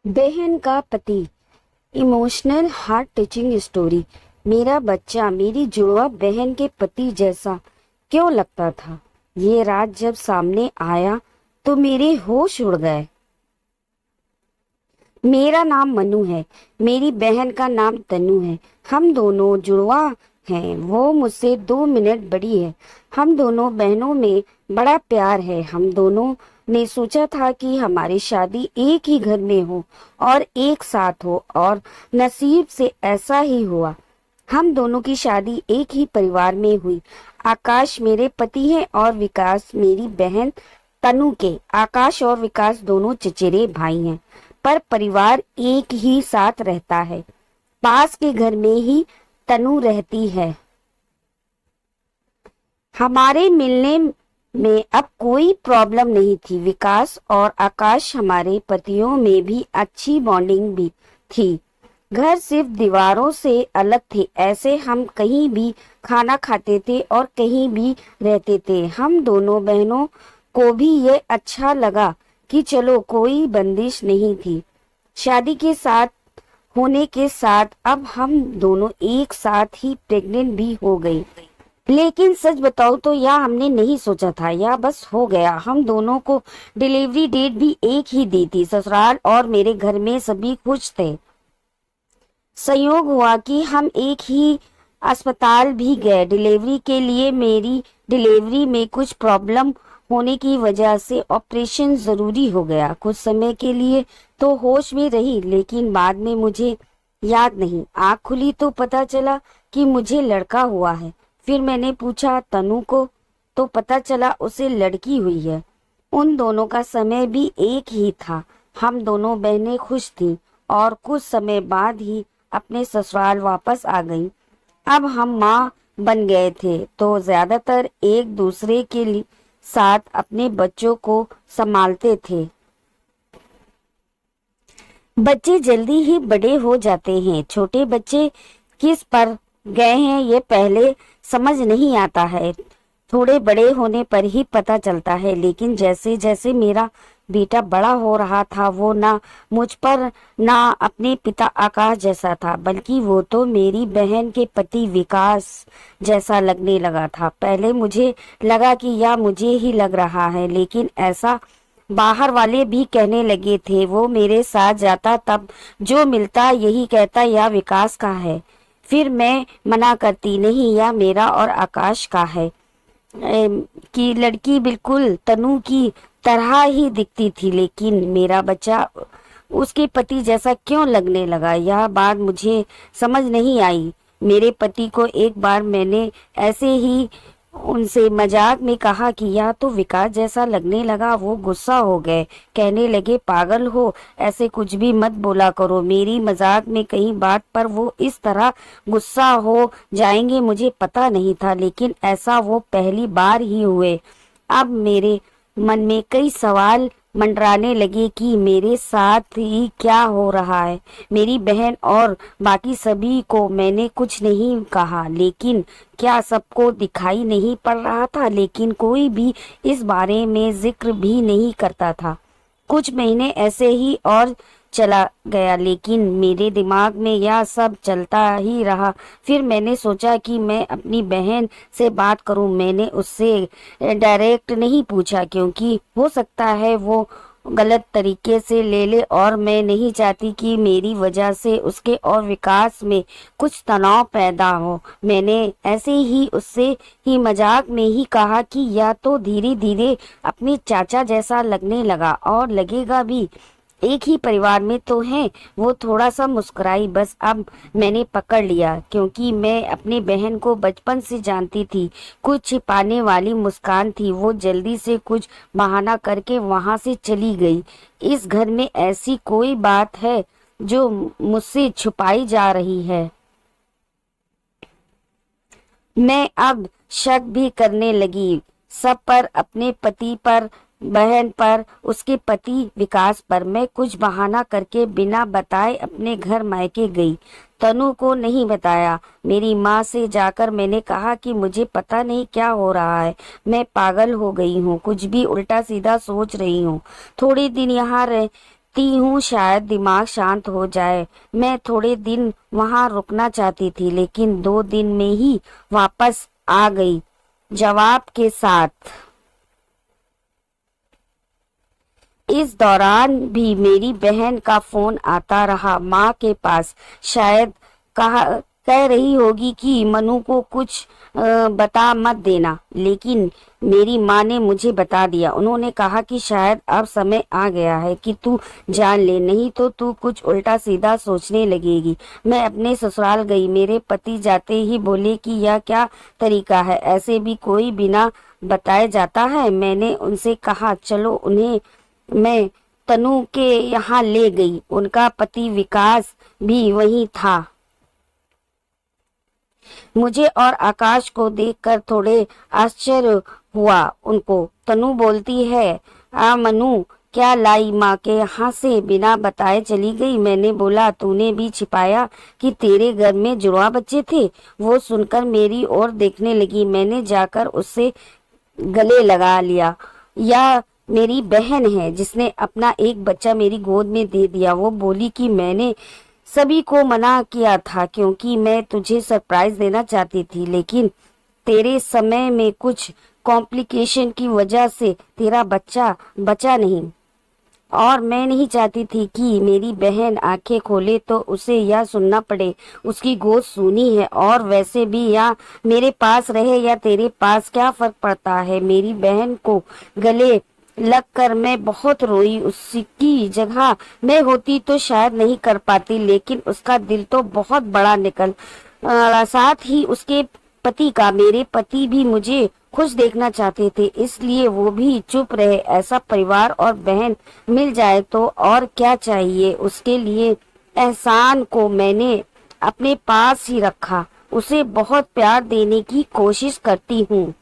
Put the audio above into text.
बहन का पति। Emotional heart touching story. मेरा बच्चा मेरी जुड़वा बहन के पति जैसा क्यों लगता था। ये रात जब सामने आया तो मेरे होश उड़ गए। मेरा नाम मनु है, मेरी बहन का नाम तनु है। हम दोनों जुड़वा हैं। वो मुझसे 2 मिनट बड़ी है। हम दोनों बहनों में बड़ा प्यार है। हम दोनों ने सोचा था कि हमारी शादी एक ही घर में हो और एक साथ हो, और नसीब से ऐसा ही हुआ। हम दोनों की शादी एक ही परिवार में हुई। आकाश मेरे पति हैं और विकास मेरी बहन तनु के। आकाश और विकास दोनों चचेरे भाई हैं, पर परिवार एक ही साथ रहता है। पास के घर में ही तनु रहती है। हमारे मिलने में अब कोई प्रॉब्लम नहीं थी। विकास और आकाश हमारे पतियों में भी अच्छी बॉन्डिंग भी थी। घर सिर्फ दीवारों से अलग थे, ऐसे हम कहीं भी खाना खाते थे और कहीं भी रहते थे। हम दोनों बहनों को भी ये अच्छा लगा कि चलो कोई बंदिश नहीं थी। शादी के साथ होने के साथ अब हम दोनों एक साथ ही प्रेग्नेंट भी हो गई। लेकिन सच बताओ तो यह हमने नहीं सोचा था, यह बस हो गया। हम दोनों को डिलीवरी डेट भी एक ही दी थी। ससुराल और मेरे घर में सभी खुश थे। संयोग हुआ कि हम एक ही अस्पताल भी गए डिलीवरी के लिए। मेरी डिलीवरी में कुछ प्रॉब्लम होने की वजह से ऑपरेशन जरूरी हो गया। कुछ समय के लिए तो होश में रही, लेकिन बाद में मुझे याद नहीं। आँख खुली तो पता चला कि मुझे लड़का हुआ है। फिर मैंने पूछा तनु को, तो पता चला उसे लड़की हुई है। उन दोनों का समय भी एक ही था। हम दोनों बहनें खुश थीं और कुछ समय बाद ही अपने ससुराल वापस आ गईं। अब हम माँ बन गए थे तो ज्यादातर एक दूसरे के साथ अपने बच्चों को संभालते थे। बच्चे जल्दी ही बड़े हो जाते हैं। छोटे बच्चे किस पर गए हैं ये पहले समझ नहीं आता है, थोड़े बड़े होने पर ही पता चलता है। लेकिन जैसे जैसे मेरा बेटा बड़ा हो रहा था, वो ना मुझ पर ना अपने पिता आकाश जैसा था, बल्कि वो तो मेरी बहन के पति विकास जैसा लगने लगा था। पहले मुझे लगा कि यह मुझे ही लग रहा है, लेकिन ऐसा बाहर वाले भी कहने लगे थे। वो मेरे साथ जाता तब जो मिलता यही कहता यह विकास का है। फिर मैं मना करती, नहीं यह मेरा और आकाश का है। कि लड़की बिल्कुल तनु की तरह ही दिखती थी, लेकिन मेरा बच्चा उसके पति जैसा क्यों लगने लगा, यह बात मुझे समझ नहीं आई। मेरे पति को एक बार मैंने ऐसे ही उनसे मजाक में कहा कि यह तो विकास जैसा लगने लगा। वो गुस्सा हो गए, कहने लगे पागल हो, ऐसे कुछ भी मत बोला करो। मेरी मजाक में कई बात पर वो इस तरह गुस्सा हो जाएंगे मुझे पता नहीं था, लेकिन ऐसा वो पहली बार ही हुए। अब मेरे मन में कई सवाल मंडराने लगे कि मेरे साथ ही क्या हो रहा है। मेरी बहन और बाकी सभी को मैंने कुछ नहीं कहा, लेकिन क्या सबको दिखाई नहीं पड़ रहा था। लेकिन कोई भी इस बारे में जिक्र भी नहीं करता था। कुछ महीने ऐसे ही और चला गया, लेकिन मेरे दिमाग में यह सब चलता ही रहा। फिर मैंने सोचा कि मैं अपनी बहन से बात करूं। मैंने उससे डायरेक्ट नहीं पूछा, क्योंकि हो सकता है वो गलत तरीके से ले ले, और मैं नहीं चाहती कि मेरी वजह से उसके और विकास में कुछ तनाव पैदा हो। मैंने ऐसे ही उससे ही मजाक में ही कहा कि यह तो धीरे धीरे अपने चाचा जैसा लगने लगा, और लगेगा भी, एक ही परिवार में तो हैं। वो थोड़ा सा मुस्कुराई। बस अब मैंने पकड़ लिया, क्योंकि मैं अपनी बहन को बचपन से जानती थी। कुछ छिपाने वाली मुस्कान थी। वो जल्दी से कुछ बहाना करके वहां से चली गई। इस घर में ऐसी कोई बात है जो मुझसे छुपाई जा रही है। मैं अब शक भी करने लगी, सब पर, अपने पति पर, बहन पर, उसके पति विकास पर। मैं कुछ बहाना करके बिना बताए अपने घर मायके गई। तनु को नहीं बताया। मेरी माँ से जाकर मैंने कहा कि मुझे पता नहीं क्या हो रहा है, मैं पागल हो गई हूँ, कुछ भी उल्टा सीधा सोच रही हूँ। थोड़े दिन यहाँ सोचती हूँ शायद दिमाग शांत हो जाए। मैं थोड़े दिन वहाँ रुकना चाहती थी, लेकिन 2 दिन में ही वापस आ गई जवाब के साथ। इस दौरान भी मेरी बहन का फोन आता रहा माँ के पास। शायद कह रही होगी कि मनु को कुछ बता मत देना, लेकिन मेरी माँ ने मुझे बता दिया। उन्होंने कहा कि शायद अब समय आ गया है कि तू जान ले, नहीं तो तू कुछ उल्टा सीधा सोचने लगेगी। मैं अपने ससुराल गई। मेरे पति जाते ही बोले कि यह क्या तरीका है, ऐसे भी कोई बिना बताए जाता है। मैंने उनसे कहा चलो उन्हें मैं तनु के यहाँ ले गई। उनका पति विकास भी वहीं था। मुझे और आकाश को देखकर थोड़े आश्चर्य हुआ उनको। तनु बोलती है, आ मनु क्या लाई, माँ के यहाँ से बिना बताए चली गई। मैंने बोला तूने भी छिपाया कि तेरे घर में जुड़वा बच्चे थे। वो सुनकर मेरी ओर देखने लगी। मैंने जाकर उससे गले लगा लिया। या मेरी बहन है जिसने अपना एक बच्चा मेरी गोद में दे दिया। वो बोली कि मैंने सभी को मना किया था क्योंकि मैं तुझे सरप्राइज देना चाहती थी, लेकिन तेरे समय में कुछ कॉम्प्लिकेशन की वजह से तेरा बच्चा बचा नहीं, और मैं नहीं चाहती थी कि मेरी बहन आंखें खोले तो उसे यह सुनना पड़े। उसकी गोद सूनी है, और वैसे भी या मेरे पास रहे या तेरे पास क्या फर्क पड़ता है। मेरी बहन को गले लगकर मैं बहुत रोई। उसकी जगह मैं होती तो शायद नहीं कर पाती, लेकिन उसका दिल तो बहुत बड़ा निकल साथ ही उसके पति का। मेरे पति भी मुझे खुश देखना चाहते थे, इसलिए वो भी चुप रहे। ऐसा परिवार और बहन मिल जाए तो और क्या चाहिए। उसके लिए एहसान को मैंने अपने पास ही रखा। उसे बहुत प्यार देने की कोशिश करती हूँ।